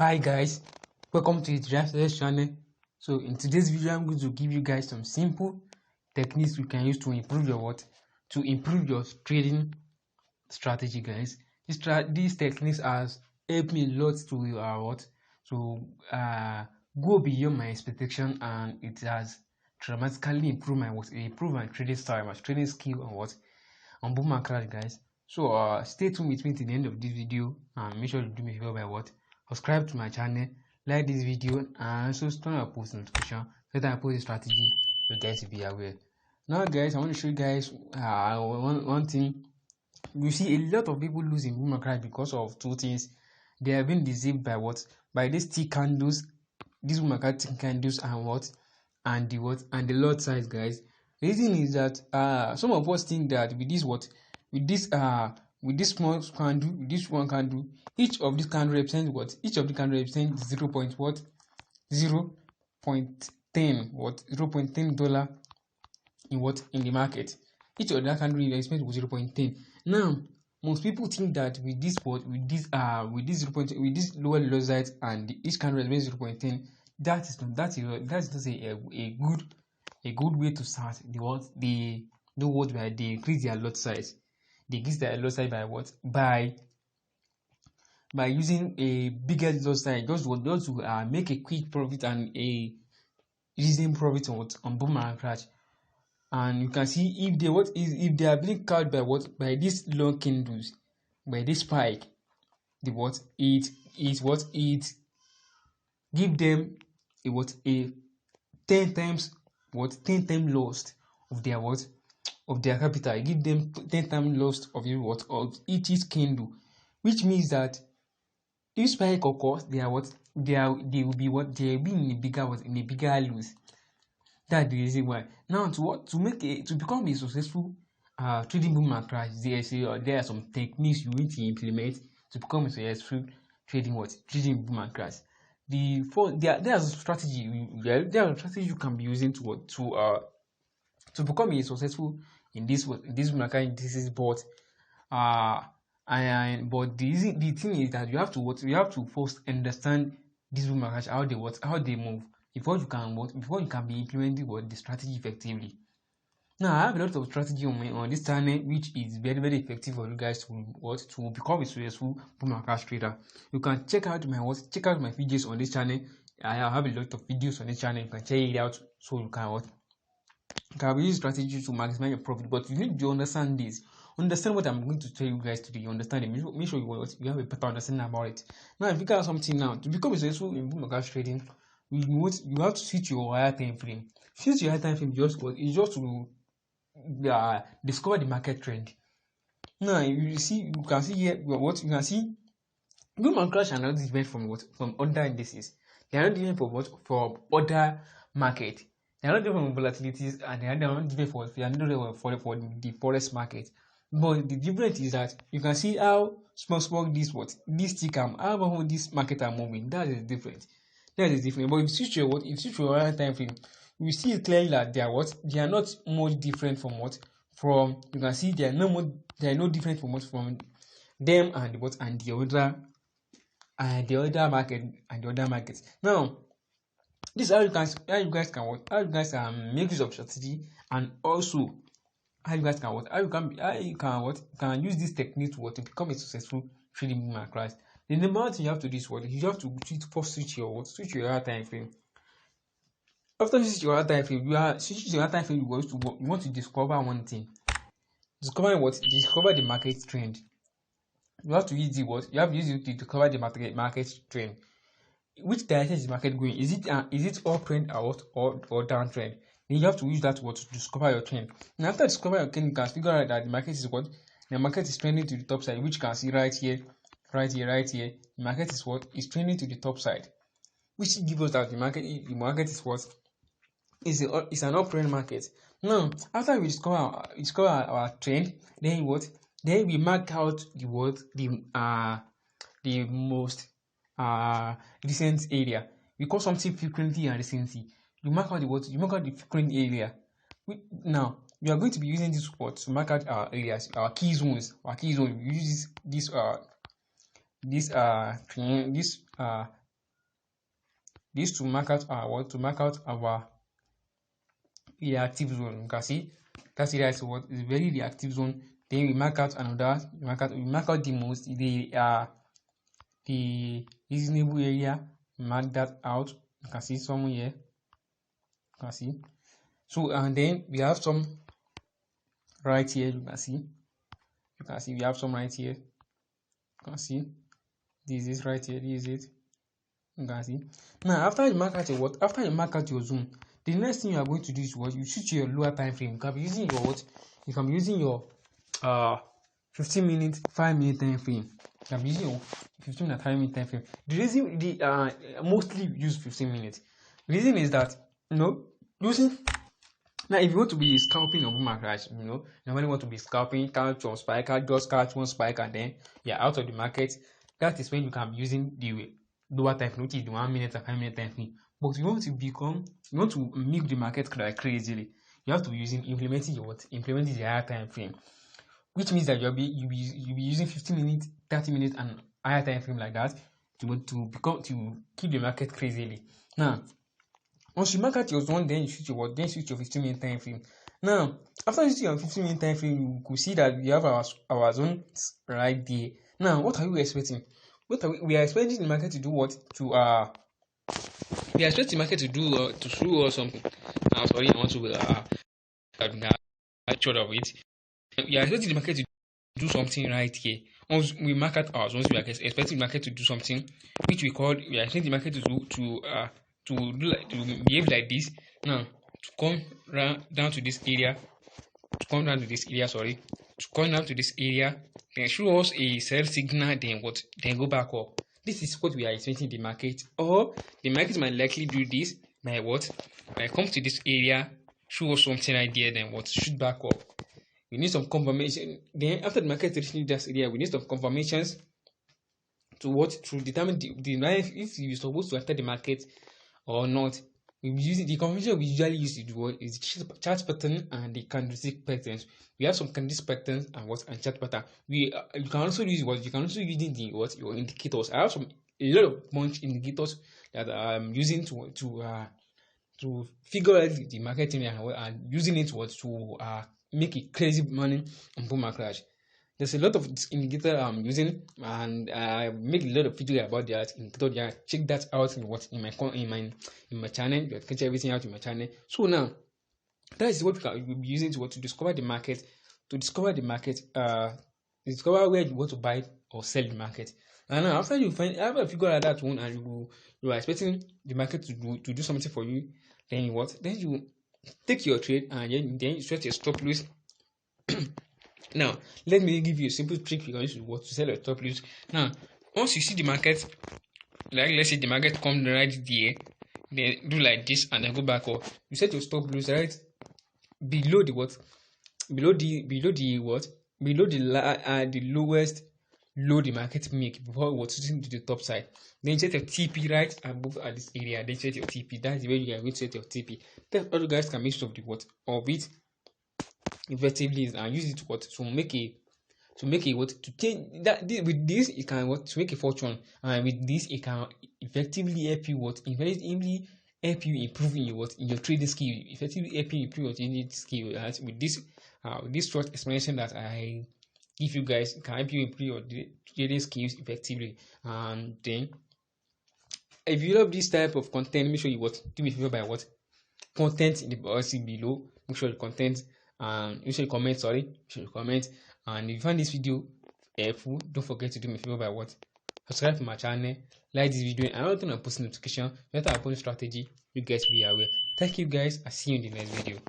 Hi guys, welcome to the Deriv channel. So in today's video, I'm going to give you guys some simple techniques you can use to improve your trading strategy, guys. These techniques has helped me a lot to go beyond my expectation, and it has dramatically improved my trading style, my trading skill on boom and crash, guys. So stay tuned with me to the end of this video, and make sure you do me a favor by subscribe to my channel, like this video, and also turn on post notification so that I post a strategy you guys will be aware. Now guys, I want to show you guys one thing. You see a lot of people losing boom and crash because of two things. They have been deceived by these thick candles, these boom and crash thick candles, and the lot size, guys. The reason is that some of us think that with this small candle, with this one candle, each of these candle represents what? Each of the candle represents 0.10 dollar in the market. Each of that candle represents 0.10. Now, most people think that with this lower size and each candle represents 0.10, that is not a good way to start they increase their lot size. They increase their lot size by what? By using a bigger lot size, just to make a quick profit and a reasonable profit on boom and crash. And you can see if they are being caught by these long candles, by this spike, it give them a 10 times loss of their capital. I give them 10 times loss of each candle, which means that if spike occurs, they will be in a bigger lose. That's the reason why. Now to become a successful trading boom and crash, there are some techniques you need to implement to become a successful trading boom and crash. There's a strategy you can be using to become a successful in this boom and crash. This is but the thing is that you have to first understand this boom and crash, how they move before you can be implementing the strategy effectively. Now I have a lot of strategy on this channel which is very, very effective for you guys to become a successful boom and crash trader. You can check out my videos on this channel. I have a lot of videos on this channel. You can check it out so you can use strategy to maximize your profit. But you need to understand what I'm going to tell you guys today. You understand it. Make sure you have a better understanding about it. Now if you got something now to become a successful in boom and crash trading, you have to switch your higher time frame. Switch your higher time frame just to discover the market trend. Now you can see here boom and crash are not different from other indices. They are not different from other market. They are not different from volatilities, and they are not different for the forex market. But the difference is that you can see how small this tick how this market are moving. That is different. But if you switch your higher time frame, you see clearly that they are not much different from you can see they are no different from them and the other markets. Now this is how you guys can make use of strategy, and also how you can use this technique to become a successful trading boom and crash. The number one thing you have to do is you have to first switch your higher time frame. After switching your higher time frame, you want to discover one thing. Discover the market trend. You have to use you have to use it to discover the market trend. Which direction is the market going? Is it uptrend or downtrend? Then you have to use that to discover your trend. And after discovering your trend, you can figure out that the market is trending to the top side, which you can see right here. The market is trending to the top side, which gives us that the market is it's an uptrend market. Now after we discover our trend, then we mark out the most recent area. We call something frequency and recency. You mark out the frequent area. Now we are going to be using this to mark out our areas, our key zones. We use this This to mark out our what? To mark out our reactive zone. You can see that area is what is very reactive zone. Then we mark out another. We mark out the most the reasonable area. Mark that out. You can see some here. You can see. So and then we have some right here. You can see. You can see we have some right here. You can see. This is right here. This is it. You can see. Now after you mark out your what? After you mark out your zone, the next thing you are going to do is what? You switch your lower time frame. You can be using your what? You can be using your 15 minute, 5 minute time frame. You can be using your 15 minute, 5 minute time frame. The reason mostly use 15 minutes. The reason is that using now if you want to be scalping on boom crash, you normally want to be scalping, catch one spike, just catch one spike and then you're out of the market. That is when you can be using the lower time frame, which is the 1 minute and 5 minute time frame. But you want to make the market cry crazily, you have to be implementing the higher time frame, which means that you'll be using 15 minutes, 30 minutes, and higher time frame like that to keep the market crazily. Now, once you mark out your zone, then you switch your 15 minute time frame. Now, after you switch your 15 minute time frame, you could see that we have our zone right there. Now, what are you expecting? We are expecting the market to do what? We are expecting the market to do to show or something. Sorry, I want to short of it. We are expecting the market to do something right here. Once we mark out our zones, we are expecting the market to do something, which we are expecting the market to behave like this. Now, to come down to this area, then show us a sell signal, then go back up. This is what we are expecting the market, or the market might likely do this by come to this area, show us something right there, then shoot back up. We need some confirmation. Then after the market reaching this area, we need some confirmations to determine if you're supposed to enter the market or not. The confirmation we usually use is the chart pattern and the candlestick patterns. We have some candlestick patterns and chart pattern. You can also use your indicators. I have a lot of bunch indicators that I'm using to figure out the market and using it to make a crazy money on boom and crash. There's a lot of indicator I'm using, and I make a lot of video about that indicator. Yeah, check that out in my channel. You can check everything out in my channel. So now, that is what we'll be using to discover the market, discover where you want to buy or sell the market. And now after you figure out that one, and you are expecting the market to do something for you, then you take your trade and then you set your stop loss. Now, let me give you a simple trick you can use to sell your stop loss. Now, once you see the market, like let's say the market comes right there, then do like this and then go back up. You set your stop loss right below the lowest low the market make before shooting to the top side. Then set your TP right above at this area. Then set your TP. That's the way you are going to set your TP. Then all you guys can make sure of it effectively and use it to make to change that. With this it can to make a fortune, and with this it can effectively help you help you improve in your trading skill, effectively help you improve your trading skill. With this short explanation that I give you guys, can help you improve your trading skills effectively. And then if you love this type of content, make sure you do me a favor by content in the box below. Make sure you comment and you should comment. And if you find this video helpful, don't forget to do me a favor by subscribe to my channel, like this video, and also post notification. Better upon strategy, you guys be aware. Thank you guys. I see you in the next video.